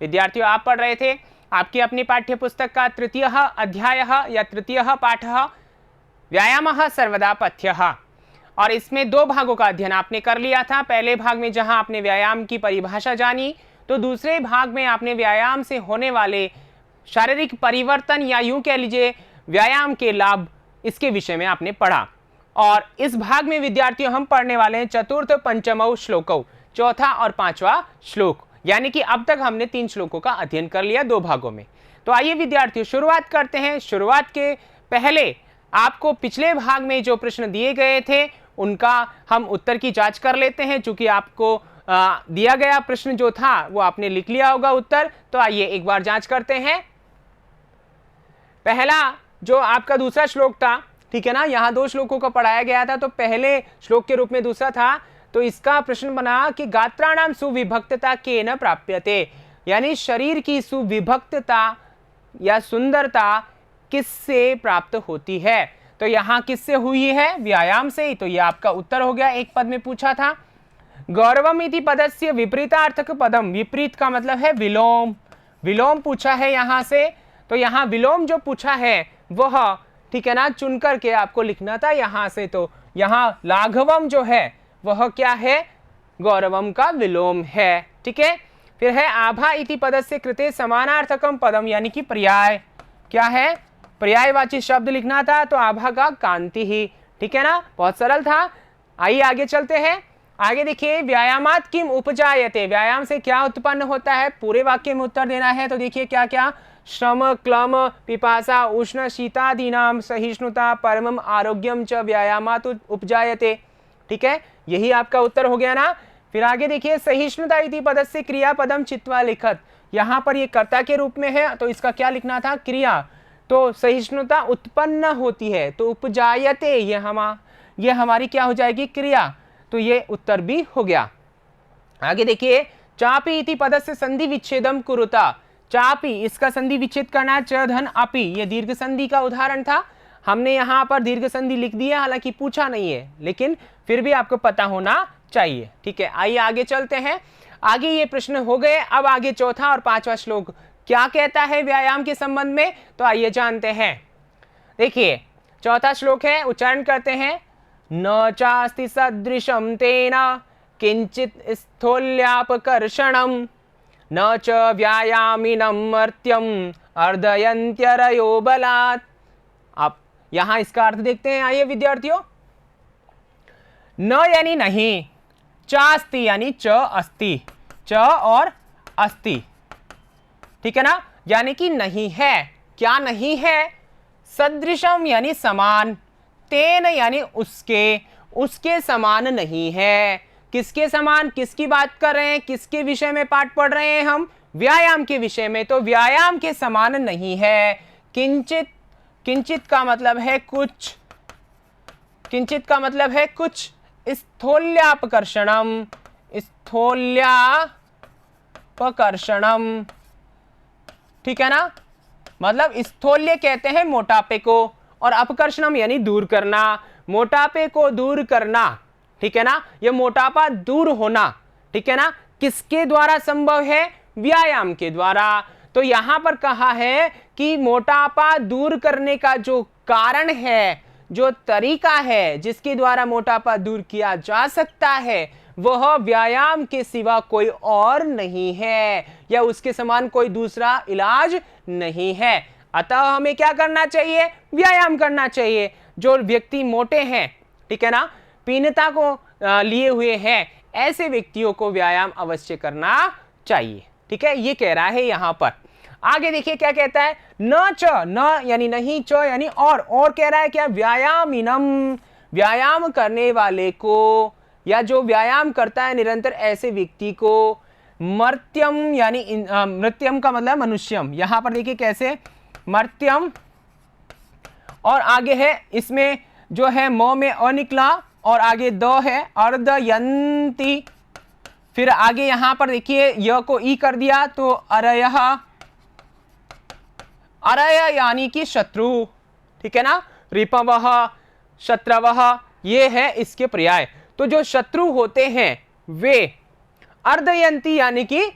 विद्यार्थियों, आप पढ़ रहे थे आपकी अपनी पाठ्य पुस्तक का तृतीय अध्याय या तृतीय पाठ व्यायामः सर्वदा पथ्यः, और इसमें दो भागों का अध्ययन आपने कर लिया था। पहले भाग में जहां आपने व्यायाम की परिभाषा जानी, तो दूसरे भाग में आपने व्यायाम से होने वाले शारीरिक परिवर्तन या यूं कह लीजिए व्यायाम के लाभ, इसके विषय में आपने पढ़ा। और इस भाग में विद्यार्थियों हम पढ़ने वाले हैं चतुर्थ पंचमौ श्लोकौ, चौथा और पांचवा श्लोक, यानी कि अब तक हमने 3 श्लोकों का अध्ययन कर लिया 2 भागों में। तो आइए विद्यार्थियों शुरुआत करते हैं। शुरुआत के पहले आपको पिछले भाग में जो प्रश्न दिए गए थे उनका हम उत्तर की जांच कर लेते हैं। चूंकि आपको दिया गया प्रश्न जो था वो आपने लिख लिया होगा उत्तर, तो आइए एक बार जांच करते हैं। पहला जो आपका दूसरा श्लोक था, ठीक है ना, यहाँ 2 श्लोकों को पढ़ाया गया था, तो पहले श्लोक के रूप में दूसरा था, तो इसका प्रश्न बना कि गात्राणाम सुविभक्तता केन प्राप्यते, यानी शरीर की सुविभक्तता या सुंदरता किससे प्राप्त होती है। तो यहाँ किससे हुई है? व्यायाम से। तो ये आपका उत्तर हो गया, एक पद में पूछा था। गौरवम इति पदस्य विपरीतार्थक पदम, विपरीत का मतलब है विलोम, विलोम पूछा है यहाँ से। तो यहाँ विलोम जो पूछा है वह, ठीक है ना, चुन करके आपको लिखना था यहाँ से। तो यहाँ लाघवम जो है वह क्या है? गौरवम का विलोम है, ठीक है। फिर है आभा इति पदस्य कृते समानार्थकम पदम, यानी कि पर्याय, क्या है? पर्यायवाची शब्द लिखना था, तो आभा का कांति ही, ठीक है ना, बहुत सरल था। आइए आगे चलते हैं। आगे देखिए, व्यायामात किम उपजायते, व्यायाम से क्या उत्पन्न होता है? पूरे वाक्य में उत्तर देना है। तो देखिए क्या क्या, श्रम, क्लम, पिपासा, उष्ण, शीतादीनाम, सहिष्णुता, परमम आरोग्यम च व्यायामात उपजायते, ठीक है, यही आपका उत्तर हो गया ना। फिर आगे देखिए, सहिष्णुता इति पदस्य क्रियापदम चित्वा लिखत, यहाँ पर ये कर्ता के रूप में है, तो इसका क्या लिखना था? क्रिया। तो सहिष्णुता उत्पन्न होती है, तो उपजायते ये हमारी क्या हो जाएगी? क्रिया। तो ये उत्तर भी हो गया। आगे देखिए, चापी इति पदस्य संधि विच्छेदम कुरुता, चापी इसका संधि विच्छेद करना, च धन अपि, ये दीर्घ संधि का उदाहरण था। हमने यहाँ पर दीर्घ संधि लिख दिया, हालांकि पूछा नहीं है, लेकिन फिर भी आपको पता होना चाहिए, ठीक है। आइए आगे चलते हैं। आगे ये प्रश्न हो गए। अब आगे चौथा और पांचवा श्लोक क्या कहता है व्यायाम के संबंध में, तो आइए जानते हैं। देखिए चौथा श्लोक है, उच्चारण करते हैं। न चास्ति सदृशम तेना किंचित स्थूल्यापकर्षणम, न च व्यायामिनं मर्त्यम अर्धयन्त्यरयो बलात्। आप यहां इसका अर्थ देखते हैं। आइए विद्यार्थियों, न यानी नहीं, चास्ति यानी च अस्ति, च और अस्ति, ठीक है ना, यानी कि नहीं है। क्या नहीं है? सदृशम यानी समान, तेन यानी उसके समान नहीं है। किसके समान? किसकी बात कर रहे हैं? किसके विषय में पाठ पढ़ रहे हैं हम? व्यायाम के विषय में। तो व्यायाम के समान नहीं है। किंचित, किंचित का मतलब है कुछ, किंचित का मतलब है कुछ। स्थूल्यापकर्षणम, स्थूल्यापकर्षणम, ठीक है ना, मतलब स्थूल्य कहते हैं मोटापे को, और अपकर्षणम यानी दूर करना, मोटापे को दूर करना, ठीक है ना, ये मोटापा दूर होना, ठीक है ना, किसके द्वारा संभव है? व्यायाम के द्वारा। तो यहां पर कहा है कि मोटापा दूर करने का जो कारण है, जो तरीका है जिसके द्वारा मोटापा दूर किया जा सकता है, वह व्यायाम के सिवा कोई और नहीं है, या उसके समान कोई दूसरा इलाज नहीं है। अतः हमें क्या करना चाहिए? व्यायाम करना चाहिए। जो व्यक्ति मोटे हैं, ठीक है ना, पीनता को लिए हुए हैं, ऐसे व्यक्तियों को व्यायाम अवश्य करना चाहिए, ठीक है, ये कह रहा है यहां पर। आगे देखिए क्या कहता है। न च, न यानी नहीं, च यानी और कह रहा है क्या? व्यायामिनम, व्यायाम करने वाले को, या जो व्यायाम करता है निरंतर, ऐसे व्यक्ति को। मर्त्यम यानी मृत्यम का मतलब मनुष्यम, यहां पर देखिए कैसे, मर्त्यम, और आगे है इसमें जो है म में अ निकला, और आगे द है, अर्धयन्ति। फिर आगे यहां पर देखिए य को ई कर दिया, तो अरयः, अरय यानी कि शत्रु, ठीक है ना, रिपवः, शत्रवः, ये है इसके पर्याय। तो जो शत्रु होते हैं वे अर्धयन्ति यानी कि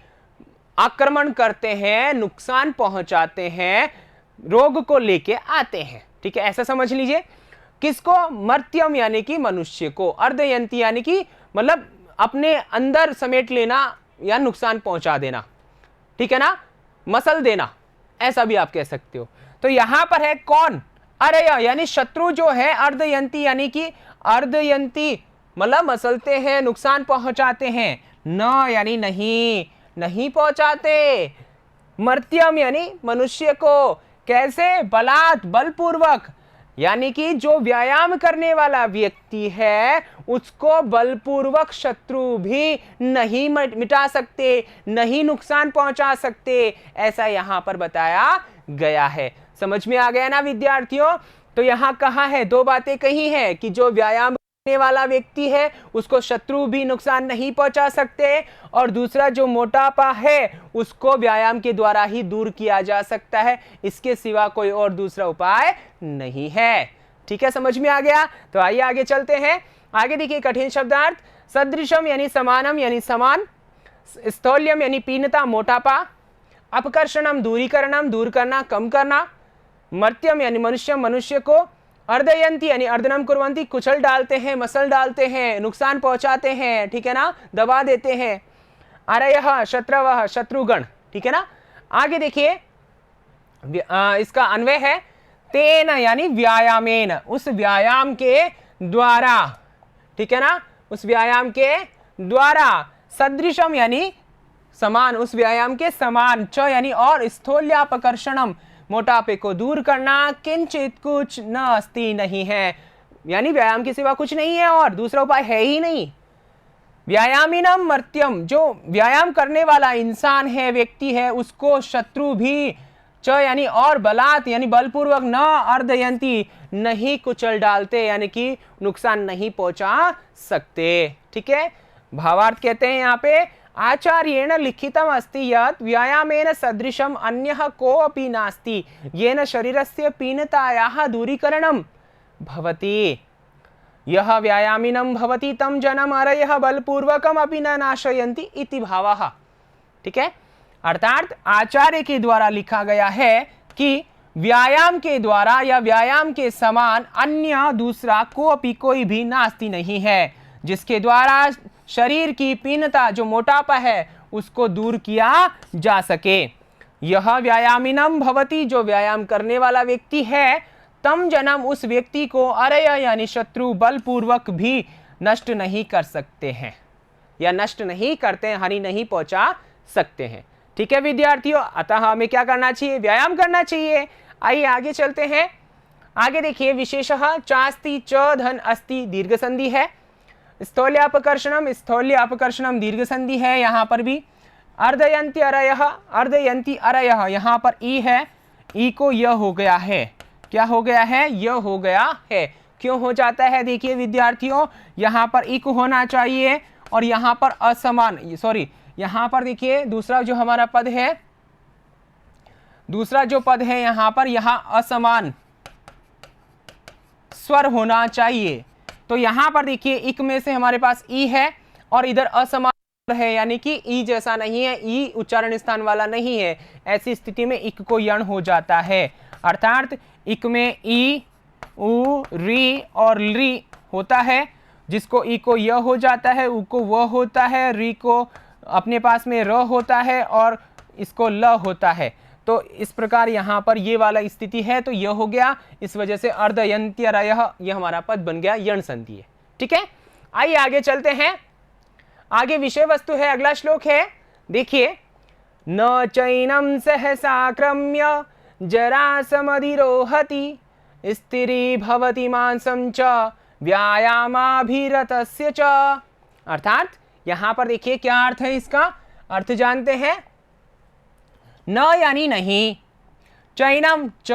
आक्रमण करते हैं, नुकसान पहुंचाते हैं, रोग को लेके आते हैं। ठीक है, ऐसा समझ लीजिए। किसको? मर्त्यम यानी कि मनुष्य को, अर्धयंती यानी कि मतलब अपने अंदर समेट लेना या नुकसान पहुंचा देना। ठीक है ना, मसल देना, ऐसा भी आप कह सकते हो। तो यहां पर है कौन? अरय यानी शत्रु जो है, अर्धयंती यानी कि अर्धयंती मतलब मसलते हैं, नुकसान पहुंचाते हैं। न यानी नहीं, नहीं पहुंचाते। मर्त्यम यानी मनुष्य को। कैसे? बलात्, बलपूर्वक, यानी कि जो व्यायाम करने वाला व्यक्ति है उसको बलपूर्वक शत्रु भी नहीं मिटा सकते, नहीं नुकसान पहुंचा सकते, ऐसा यहां पर बताया गया है। समझ में आ गया ना विद्यार्थियों? तो यहां कहा है, दो बातें कही हैं कि जो व्यायाम करने वाला व्यक्ति है उसको शत्रु भी नुकसान नहीं पहुंचा सकते, और दूसरा जो मोटापा है उसको व्यायाम के द्वारा ही दूर किया जा सकता है, इसके सिवा कोई और दूसरा उपाय नहीं है। ठीक है, समझ में आ गया? तो आइए आगे चलते हैं। आगे देखिए कठिन शब्दार्थ। सदृशम यानी समानम यानी समान, स्थौल्यम यानी पीनता, मोटापा, अपकर्षणम दूरीकरणम, दूर करना, कम करना, मर्त्यम यानी मनुष्य, मनुष्य को, अर्धयंती यानी अर्धनम कुर्वंती, कुचल डालते हैं, मसल डालते हैं, नुकसान पहुंचाते हैं। ठीक है ना, दबा देते हैं। अरयः शत्रवः, शत्रुगण। ठीक है ना। आगे देखिए इसका अन्वय है तेन यानी व्यायामेन, उस व्यायाम के द्वारा। ठीक है ना, उस व्यायाम के द्वारा। सदृशम यानी समान, उस व्यायाम के समान। च यानी और, स्थौल्यापकर्षणम मोटापे को दूर करना, किंचित कुछ न अस्ति नहीं है, यानी व्यायाम के सिवा कुछ नहीं है और दूसरा उपाय है ही नहीं। व्यायामिनम मर्त्यम, जो व्यायाम करने वाला इंसान है, व्यक्ति है, उसको शत्रु भी, च यानी और, बलात् यानी बलपूर्वक, न अर्धयंती नहीं कुचल डालते, यानी कि नुकसान नहीं पहुंचा सकते। ठीक है, भावार्थ कहते हैं यहाँ पे, आचार्येण लिखितम अस्ति यत् व्यायामेन सदृशम अन्यः कोऽपि नास्ति येन शरीरस्य पीनतायाः दूरीकरणं भवति। यह व्यायामिनं भवति तं जनम अरयः बलपूर्वकम अपि न नाशयन्ति इति भावः। ठीक है, अर्थात आचार्य के द्वारा लिखा गया है कि व्यायाम के द्वारा या व्यायाम के समान अन्य दूसरा कोई भी नास्ति नहीं है, जिसके द्वारा शरीर की पीनता, जो मोटापा है, उसको दूर किया जा सके। यह व्यायामिनम भवति, जो व्यायाम करने वाला व्यक्ति है, तम जन्म उस व्यक्ति को अरय यानी शत्रु बलपूर्वक भी नष्ट नहीं कर सकते हैं, या नष्ट नहीं करते हैं, हानि नहीं पहुंचा सकते हैं। ठीक है विद्यार्थियों, अतः हमें क्या करना चाहिए? व्यायाम करना चाहिए। आइए आगे चलते हैं। आगे देखिए, विशेषः चास्ति च धन अस्ति, दीर्घ संधि है। स्थौल्यापकर्षणम, स्थौल्यापकर्षणम दीर्घ संधि है यहाँ पर भी। अर्धयंती अरयः, अर्धयंती अरयः, यहाँ पर ई है, ई को य हो गया है। क्या हो गया है? य हो गया है। क्यों हो जाता है? देखिए विद्यार्थियों, यहाँ पर ई को होना चाहिए और यहाँ पर असमान, सॉरी, यहाँ पर देखिए दूसरा जो हमारा पद है, दूसरा जो पद है यहाँ पर, यहाँ असमान स्वर होना चाहिए। तो यहाँ पर देखिए इक में से हमारे पास ई है और इधर असमान है, यानी कि ई जैसा नहीं है, ई उच्चारण स्थान वाला नहीं है। ऐसी स्थिति में इक को यण हो जाता है, अर्थात इक में ई, उ, री और ली होता है, जिसको ई को य हो जाता है, उ को व होता है, री को अपने पास में र होता है और इसको ल होता है। तो इस प्रकार यहाँ पर ये वाला स्थिति है, तो यह हो गया। इस वजह से अर्धयंत्यरयः यह हमारा पद बन गया, यण संधि है। ठीक है, आइए आगे चलते हैं। आगे विषय वस्तु है, अगला श्लोक है, देखिए, न चैनम सहसाक्रम्य जरासमधिरोहति स्थिरी भवति मांसम च व्यायामाभिरतस्य च। अर्थात यहां पर देखिए क्या अर्थ है इसका, अर्थ जानते हैं। न यानी नहीं, चैनम, च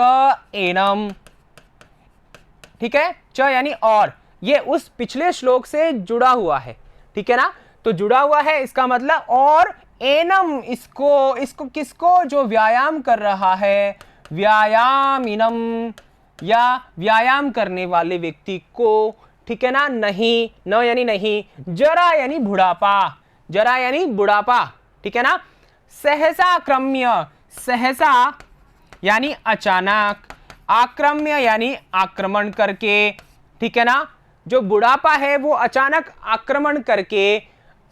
एनम, ठीक है, च यानी और, ये उस पिछले श्लोक से जुड़ा हुआ है। ठीक है ना, तो जुड़ा हुआ है इसका मतलब, और एनम, इसको किसको? जो व्यायाम कर रहा है, व्यायामिनम, या व्यायाम करने वाले व्यक्ति को। ठीक है ना, नहीं, न यानी नहीं, जरा यानी बुढ़ापा, जरा यानी बुढ़ापा। ठीक है ना, सहसा आक्रम्य, सहसा यानी अचानक, आक्रम्य यानी आक्रमण करके, ठीक है ना। जो बुढ़ापा है वो अचानक आक्रमण करके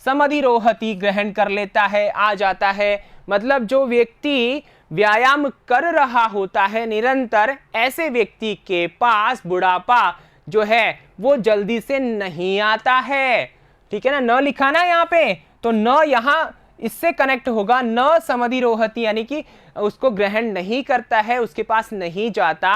समधिरोहति ग्रहण कर लेता है, आ जाता है। मतलब जो व्यक्ति व्यायाम कर रहा होता है निरंतर, ऐसे व्यक्ति के पास बुढ़ापा जो है वो जल्दी से नहीं आता है, ठीक है ना। न लिखा ना यहाँ पे, तो न यहाँ इससे कनेक्ट होगा, न समधिरोहति यानी कि उसको ग्रहण नहीं करता है, उसके पास नहीं जाता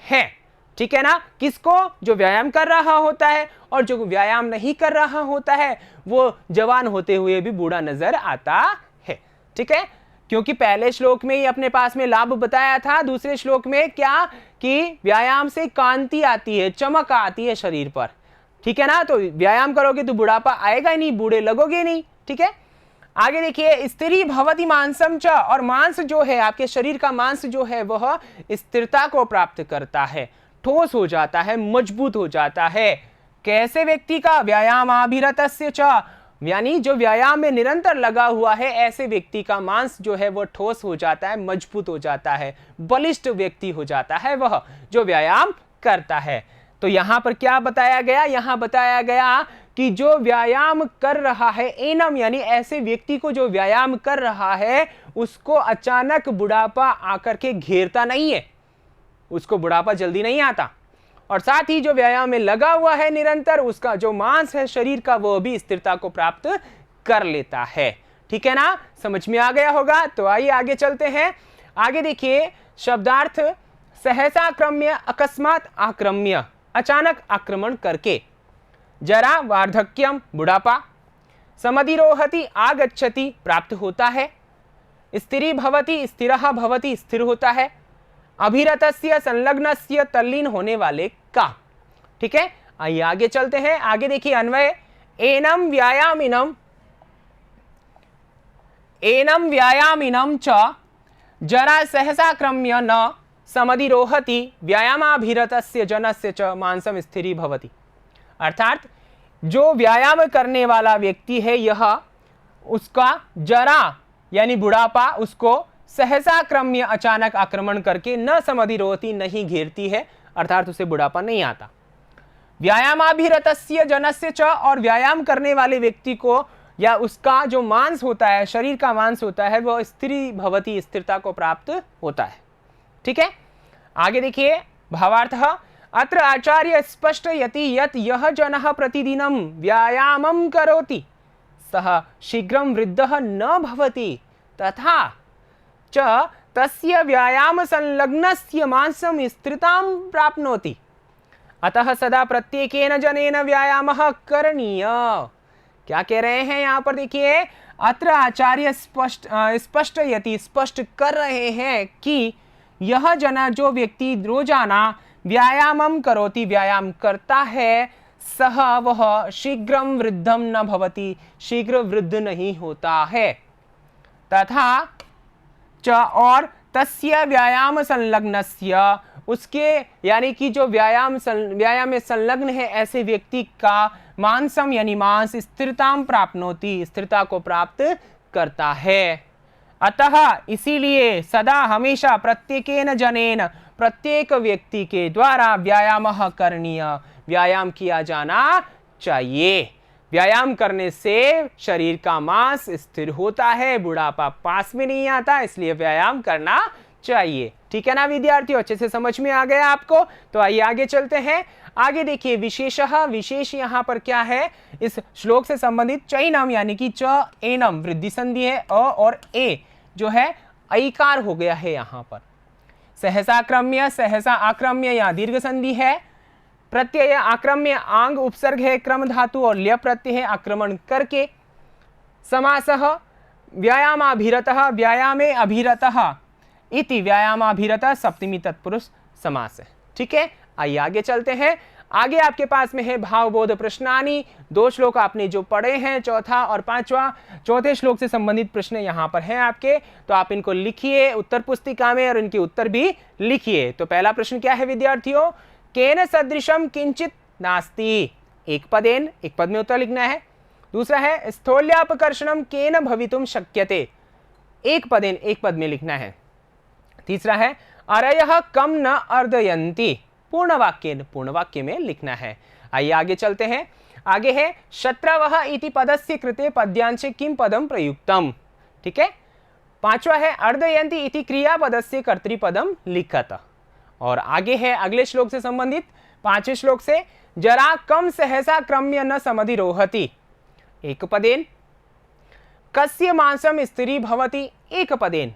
है, ठीक है ना। किसको? जो व्यायाम कर रहा होता है, और जो व्यायाम नहीं कर रहा होता है वो जवान होते हुए भी बूढ़ा नजर आता है, ठीक है। क्योंकि पहले श्लोक में ही अपने पास में लाभ बताया था, दूसरे श्लोक में क्या कि व्यायाम से कांति आती है, चमक आती है शरीर पर, ठीक है ना। तो व्यायाम करोगे तो बुढ़ापा आएगा ही नहीं, बूढ़े लगोगे नहीं, ठीक है। आगे देखिए, स्थिरी भवति मांसम च, और मांस जो है, आपके शरीर का मांस जो है वह स्थिरता को प्राप्त करता है, ठोस हो जाता है, मजबूत हो जाता है। कैसे व्यक्ति का? व्यायामाभिरतस्य च, यानी जो व्यायाम में निरंतर लगा हुआ है, ऐसे व्यक्ति का मांस जो है वह ठोस हो जाता है, मजबूत हो जाता है, बलिष्ठ व्यक्ति हो जाता है वह जो व्यायाम करता है। तो यहां पर क्या बताया गया? यहां बताया गया कि जो व्यायाम कर रहा है, एनम यानी ऐसे व्यक्ति को जो व्यायाम कर रहा है उसको अचानक बुढ़ापा आकर के घेरता नहीं है, उसको बुढ़ापा जल्दी नहीं आता। और साथ ही जो व्यायाम में लगा हुआ है निरंतर, उसका जो मांस है शरीर का वो भी स्थिरता को प्राप्त कर लेता है, ठीक है ना। समझ में आ गया होगा। तो आइए आगे चलते हैं। आगे देखिए शब्दार्थ, सहसा आक्रम्य, अकस्मात आक्रम्य, अचानक आक्रमण करके। जरा वार्धक्यम बुढ़ापा, समधिरोहति आगच्छति प्राप्त होता है, स्थिरी भवति स्थिरः भवति स्थिर होता है, अभिरतस्य संलग्नस्य तल्लीन होने वाले का, ठीक है। आइए आगे चलते हैं। आगे देखिए अन्वय, एनम व्यायामिनम, एनम व्यायामिनम च जरा सहसा क्रम्य न समधिरोहति व्यायामाभिरतस्य जनस्य च मांसम स्थिरी भवति। अर्थात जो व्यायाम करने वाला व्यक्ति है, यह उसका जरा यानी बुढ़ापा उसको सहसा क्रम्य अचानक आक्रमण करके न समधिरोहति नहीं घेरती है, अर्थात उसे बुढ़ापा नहीं आता। व्यायामाभिरतस्य जनस्य च, और व्यायाम करने वाले व्यक्ति को या उसका जो मांस होता है, शरीर का मांस होता है, वह स्थिरी भवति स्थिरता को प्राप्त होता है, ठीक है। आगे देखिए भावार्थः, अत्र आचार्य स्पष्टयति यत् यः जनः प्रतिदिनं व्यायामं करोति सः शीघ्रं वृद्धः न भवति, तथा च तस्य व्यायाम संलग्नस्य मांसं स्थिरतां प्राप्नोति, अतः सदा प्रत्येकेन जनेन व्यायामः करणीय। क्या कह रहे हैं यहाँ पर? देखिए, अत्र आचार्य स्पष्टयति, स्पष्ट कर रहे हैं कि यह जना जो व्यक्ति रोजाना व्यायामं करोति, व्यायाम करता है, सह वह शीघ्रं वृद्धं न भवति, शीघ्र वृद्ध नहीं होता है, तथा च और तस्य व्यायाम संलग्नस्य, उसके यानी कि जो व्यायाम में संलग्न है ऐसे व्यक्ति का मांसम यानी मांस स्थिरतां प्राप्नोति, स्थिरता को प्राप्त करता है। अतः इसीलिए सदा हमेशा प्रत्येकेन जनेन, प्रत्येक व्यक्ति के द्वारा व्यायामः करणीय, व्यायाम किया जाना चाहिए। व्यायाम करने से शरीर का मांस स्थिर होता है, बुढ़ापा पास में नहीं आता, इसलिए व्यायाम करना चाहिए, ठीक है ना विद्यार्थियों। अच्छे से समझ में आ गया आपको। तो आइए आगे चलते हैं। आगे देखिए विशेषः, विशेष यहाँ पर क्या है? इस श्लोक से संबंधित चैनम यानी कि च एनम वृद्धि संधि है, अ और ए जो है ऐकार हो गया है यहाँ पर। सहसाक्रम्य, सहसा आक्रम्य यहाँ दीर्घ संधि है। प्रत्यय आक्रम्य, आंग उपसर्ग है, क्रम धातु और ल्य प्रत्यय है, आक्रमण करके। समासः व्यायामाभिरतः, व्यायामे अभिरतः इति व्यायामाभिरतः सप्तमी तत्पुरुष समास है, ठीक है। आइए आगे चलते हैं। आगे आपके पास में है भावबोध प्रश्नानि, दो श्लोक आपने जो पढ़े हैं, चौथा और पांचवा। चौथे श्लोक से संबंधित प्रश्न यहाँ पर हैं आपके, तो आप इनको लिखिए उत्तर पुस्तिका में और इनके उत्तर भी लिखिए। तो पहला प्रश्न क्या है विद्यार्थियों? केन सदृशम किंचित नास्ति, एक पदेन, एक पद में उत्तर लिखना है। दूसरा है स्थौल्यापकर्षणम केन भवितुम शक्यते, एक पद में लिखना है। तीसरा है अरयः कम न अर्दयन्ति, पूर्ण वाक्य में लिखना है। आइए आगे चलते हैं। आगे है शत्रवः इति पदस्य कृते पद्यांशे किम पदम प्रयुक्तम। ठीक है। पांचवा है अर्दयन्ति इति क्रियापदस्य कर्तृपदम लिखत। और आगे है अगले श्लोक से संबंधित 5वें श्लोक से, जरा कम सहसा क्रम्य न समधिरोहति एक पदेन, कस्य मांसम स्त्री भवति एक पदेन,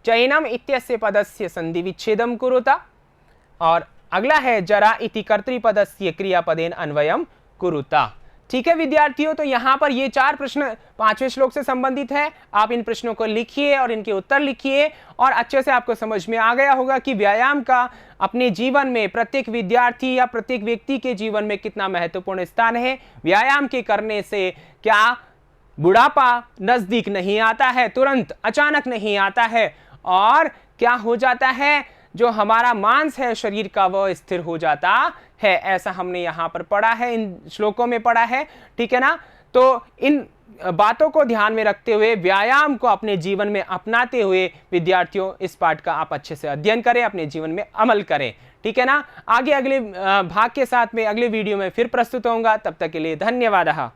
चैनम इत्यस्य पदस्य संधि विच्छेदम कुरुता। और अगला है जरा इति कर्तृपदस्य क्रियापदेन अन्वयम कुरुता। ठीक है विद्यार्थियों, तो यहाँ पर ये 4 प्रश्न 5वें श्लोक से संबंधित है। आप इन प्रश्नों को लिखिए और इनके उत्तर लिखिए और अच्छे से आपको समझ में आ गया होगा कि व्यायाम का अपने जीवन में प्रत्येक विद्यार्थी या प्रत्येक व्यक्ति के जीवन में कितना महत्वपूर्ण स्थान है। व्यायाम के करने से क्या बुढ़ापा नजदीक नहीं आता है, तुरंत अचानक नहीं आता है, और क्या हो जाता है, जो हमारा मांस है शरीर का वह स्थिर हो जाता है। ऐसा हमने यहाँ पर पढ़ा है, इन श्लोकों में पढ़ा है। ठीक है ना। तो इन बातों को ध्यान में रखते हुए व्यायाम को अपने जीवन में अपनाते हुए विद्यार्थियों इस पाठ का आप अच्छे से अध्ययन करें, अपने जीवन में अमल करें। ठीक है ना। आगे अगले भाग के साथ में अगले वीडियो में फिर प्रस्तुत होऊंगा। तब तक के लिए धन्यवाद।